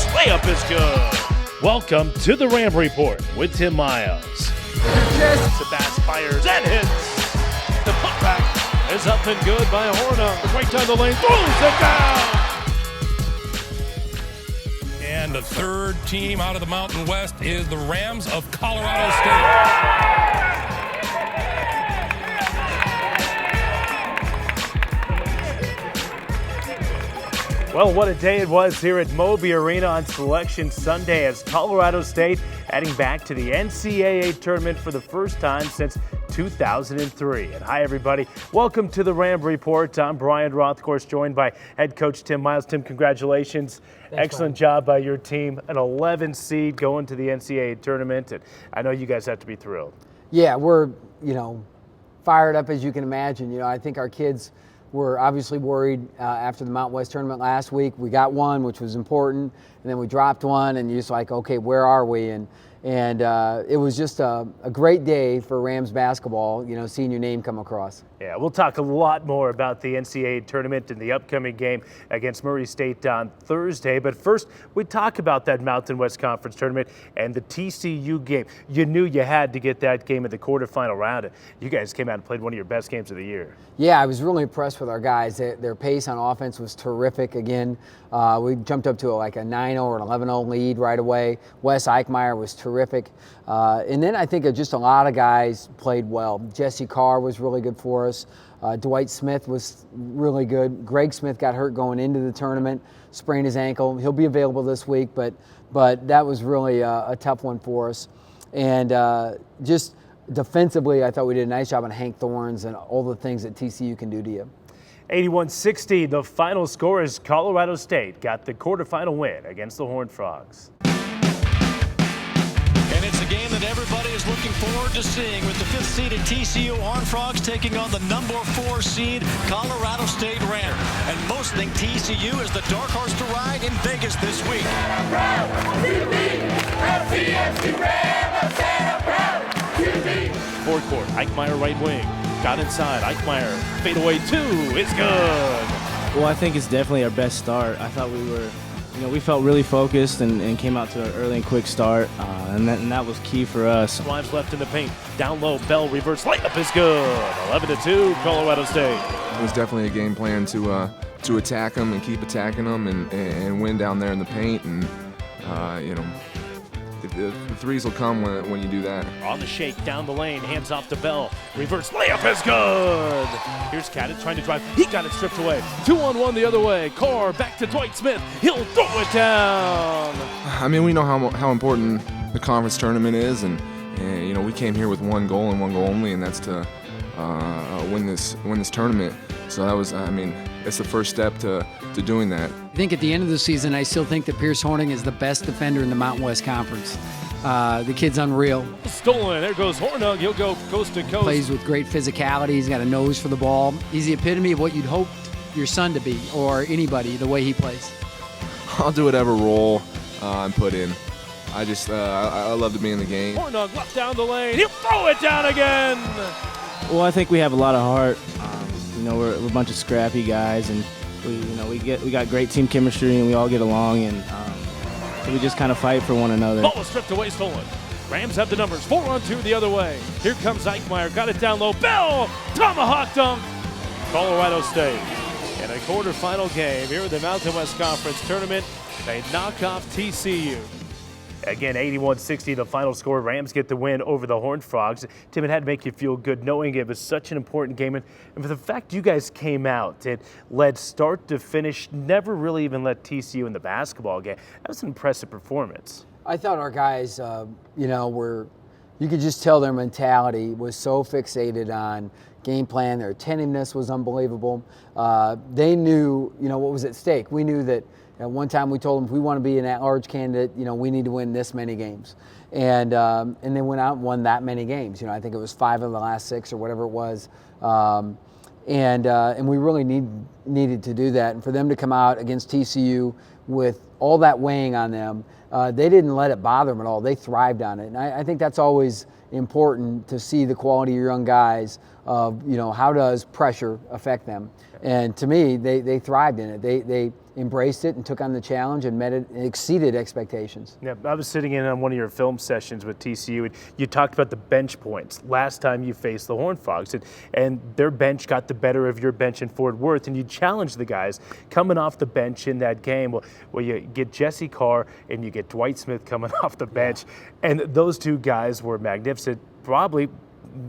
reverse layup is good. Welcome to the Ram Report with Tim Miles. Sebastian fires and hits. The putback is up and good by Hornung. Right down the lane, throws it down. And the third team out of the Mountain West is the Rams of Colorado State. Well, what a day it was here at Moby Arena on Selection Sunday as Colorado State heading back to the NCAA Tournament for the first time since 2003. And hi, everybody. Welcome to the Ram Report. I'm Brian Roth, of course, joined by head coach Tim Miles. Tim, congratulations. Thanks, excellent job by your team. An 11 seed going to the NCAA Tournament. And I know you guys have to be thrilled. Yeah, we're, fired up as you can imagine. I think our kids were obviously worried after the Mountain West Tournament last week. We got one, which was important, and then we dropped one, and you're just like, okay, where are we? And it was just a great day for Rams basketball, seeing your name come across. Yeah, we'll talk a lot more about the NCAA Tournament and the upcoming game against Murray State on Thursday. But first, we talk about that Mountain West Conference Tournament and the TCU game. You knew you had to get that game in the quarterfinal round. You guys came out and played one of your best games of the year. Yeah, I was really impressed with our guys. Their pace on offense was terrific. Again, we jumped up to a 9-0 or an 11-0 lead right away. Wes Eichmeyer was terrific. And then I think just a lot of guys played well. Jesse Carr was really good for us. Dwight Smith was really good. Greg Smith got hurt going into the tournament, sprained his ankle. He'll be available this week, but that was really a tough one for us. And just defensively, I thought we did a nice job on Hank Thorns and all the things that TCU can do to you. 81-60, the final score is Colorado State got the quarterfinal win against the Horned Frogs. And it's a game that everybody is looking forward to seeing with the 5th seeded TCU Horned Frogs taking on the number 4 seed Colorado State Rams. And most think TCU is the dark horse to ride in Vegas this week. Forward court, Eichmeyer right wing. Got inside, Eichmeyer, fadeaway 2, it's good. Well, I think it's definitely our best start. I thought we felt really focused and came out to an early and quick start, and that was key for us. Drives left in the paint, down low, Bell reverse layup is good. 11-2, Colorado State. It was definitely a game plan to attack them and keep attacking them and win down there in the paint, and the threes will come when you do that. On the shake, down the lane, hands off to Bell. Reverse layup is good. Here's Cadden trying to drive. He got it stripped away. 2-on-1 the other way. Carr back to Dwight Smith. He'll throw it down. I mean, we know how important the conference tournament is, and we came here with one goal and one goal only, and that's to win this tournament. So that was, it's the first step to doing that. I think at the end of the season, I still think that Pierce Hornung is the best defender in the Mountain West Conference. The kid's unreal. Stolen. There goes Hornung. He'll go coast to coast. Plays with great physicality. He's got a nose for the ball. He's the epitome of what you'd hope your son to be, or anybody, the way he plays. I'll do whatever role I'm put in. I love to be in the game. Hornung left down the lane. He'll throw it down again. Well, I think we have a lot of heart. We're a bunch of scrappy guys, and we got great team chemistry, and we all get along, and so we just kind of fight for one another. Ball was stripped away, stolen. Rams have the numbers. 4-on-2 the other way. Here comes Eichmeyer. Got it down low. Bell! Tomahawk dunk! Colorado State. In a quarterfinal game here in the Mountain West Conference Tournament, they knock off TCU. Again, 81-60, the final score. Rams get the win over the Horned Frogs. Tim, it had to make you feel good knowing it was such an important game. And for the fact you guys came out and led start to finish, never really even let TCU in the basketball game. That was an impressive performance. I thought our guys, you could just tell their mentality was so fixated on game plan. Their attentiveness was unbelievable. They knew, what was at stake. We knew that at one time we told them if we want to be an at-large candidate, we need to win this many games. And they went out and won that many games. I think it was 5 of the last 6 or whatever it was. And we really needed to do that. And for them to come out against TCU with all that weighing on them, they didn't let it bother them at all. They thrived on it. And I think that's always important to see the quality of your young guys of, how does pressure affect them. And to me, they thrived in it. embraced it and took on the challenge and met it, and exceeded expectations. Yeah, I was sitting in on one of your film sessions with TCU, and you talked about the bench points last time you faced the Horned Frogs, and their bench got the better of your bench in Fort Worth, and you challenged the guys coming off the bench in that game. Well, you get Jesse Carr and you get Dwight Smith coming off the bench, and those two guys were magnificent. Probably,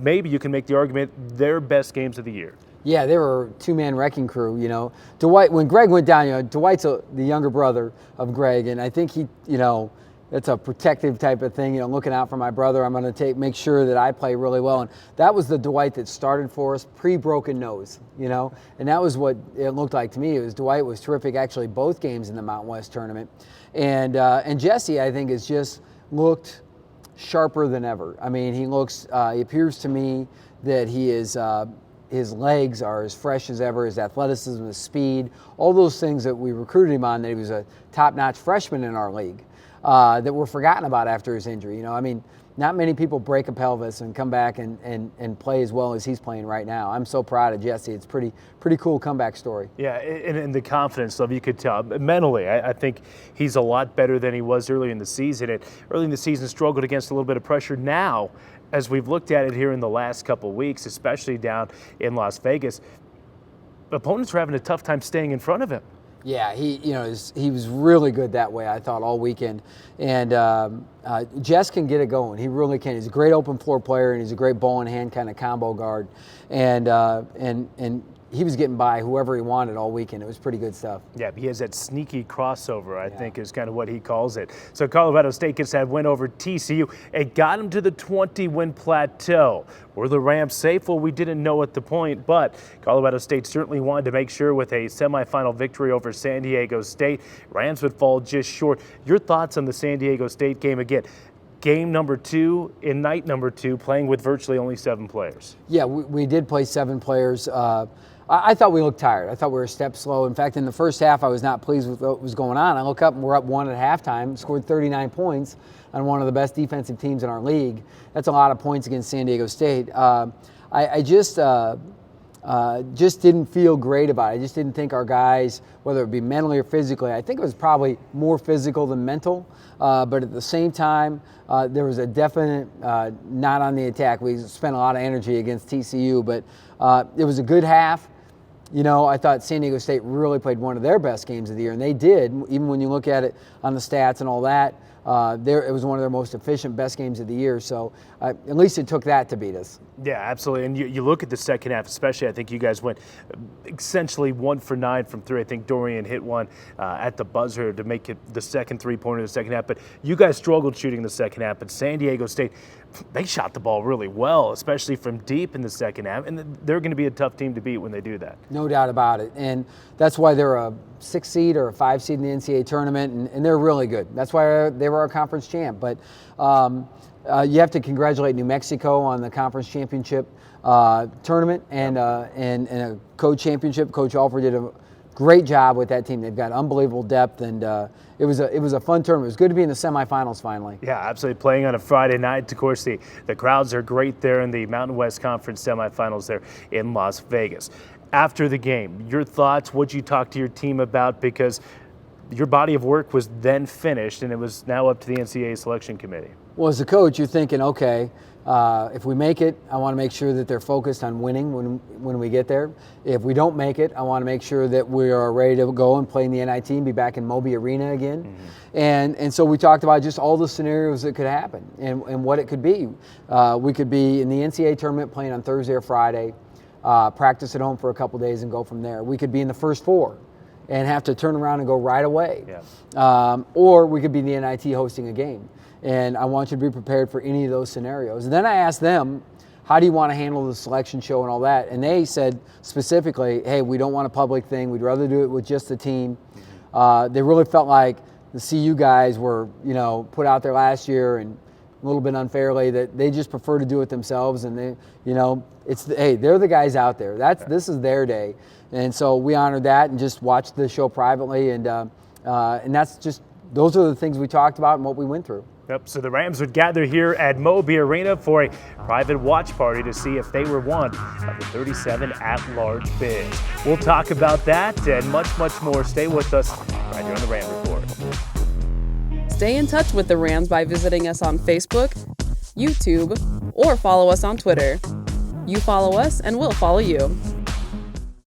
maybe you can make the argument, their best games of the year. Yeah, they were a two-man wrecking crew, you know. Dwight, when Greg went down, you know, Dwight's the younger brother of Greg, and I think he, you know, it's a protective type of thing, you know, looking out for my brother. I'm going to make sure that I play really well. And that was the Dwight that started for us pre-broken nose, you know, and that was what it looked like to me. It was Dwight was terrific, actually, both games in the Mountain West tournament. And Jesse, I think, has just looked sharper than ever. I mean, he appears to me that he is, his legs are as fresh as ever, his athleticism, his speed, all those things that we recruited him on, that he was a top-notch freshman in our league, that were forgotten about after his injury. You know, I mean, not many people break a pelvis and come back and play as well as he's playing right now. I'm so proud of Jesse. It's pretty cool comeback story. Yeah, and the confidence level, you could tell. Mentally, I think he's a lot better than he was early in the season. And early in the season, struggled against a little bit of pressure. Now, as we've looked at it here in the last couple of weeks, especially down in Las Vegas, opponents are having a tough time staying in front of him. Yeah, he was really good that way, I thought, all weekend. And Jess can get it going. He really can. He's a great open floor player, and he's a great ball in hand kind of combo guard. And he was getting by whoever he wanted all weekend. It was pretty good stuff. Yeah, he has that sneaky crossover, I think is kind of what he calls it. So Colorado State gets that win over TCU. It got him to the 20-win plateau. Were the Rams safe? Well, we didn't know at the point, but Colorado State certainly wanted to make sure with a semifinal victory over San Diego State, Rams would fall just short. Your thoughts on the San Diego State game again? Game number 2 in night number 2, playing with virtually only 7 players. Yeah, we did play 7 players. I thought we looked tired. I thought we were a step slow. In fact, in the first half, I was not pleased with what was going on. I look up and we're up 1 at halftime, scored 39 points on one of the best defensive teams in our league. That's a lot of points against San Diego State. I just didn't feel great about it. I just didn't think our guys, whether it be mentally or physically, I think it was probably more physical than mental. But at the same time, there was a definite not on the attack. We spent a lot of energy against TCU, but it was a good half. You know, I thought San Diego State really played one of their best games of the year, and they did. Even when you look at it on the stats and all that, it was one of their most efficient, best games of the year. So at least it took that to beat us. Yeah, absolutely. And you look at the second half, especially, I think you guys went essentially 1 for 9 from 3. I think Dorian hit one at the buzzer to make it the second three-pointer in the second half. But you guys struggled shooting in the second half. But San Diego State, they shot the ball really well, especially from deep in the second half. And they're going to be a tough team to beat when they do that. No doubt about it. And that's why they're a 6 seed or a 5 seed in the NCAA tournament, and they're really good. That's why they were our conference champ. But you have to congratulate New Mexico on the conference championship tournament and a co-championship. Coach Alford did a great job with that team. They've got unbelievable depth, and it was a fun tournament. It was good to be in the semifinals finally. Yeah, absolutely. Playing on a Friday night. Of course, the crowds are great there in the Mountain West Conference semifinals there in Las Vegas. After the game, your thoughts, what'd you talk to your team about? Because your body of work was then finished, and it was now up to the NCAA selection committee. Well, as a coach, you're thinking, okay, if we make it, I want to make sure that they're focused on winning when we get there. If we don't make it, I want to make sure that we are ready to go and play in the NIT and be back in Moby Arena again. Mm-hmm. And so we talked about just all the scenarios that could happen and what it could be. We could be in the NCAA tournament playing on Thursday or Friday, practice at home for a couple days and go from there. We could be in the first 4 and have to turn around and go right away. Yeah. Or we could be in the NIT hosting a game. And I want you to be prepared for any of those scenarios. And then I asked them, how do you want to handle the selection show and all that? And they said specifically, hey, we don't want a public thing. We'd rather do it with just the team. Mm-hmm. They really felt like the CU guys were, put out there last year and a little bit unfairly, that they just prefer to do it themselves. And they, they're the guys out there. This is their day. And so we honored that and just watched the show privately. And that's just, those are the things we talked about and what we went through. Yep, so the Rams would gather here at Moby Arena for a private watch party to see if they were one of the 37 at-large bids. We'll talk about that and much, much more. Stay with us right here on the Ram Report. Stay in touch with the Rams by visiting us on Facebook, YouTube, or follow us on Twitter. You follow us and we'll follow you.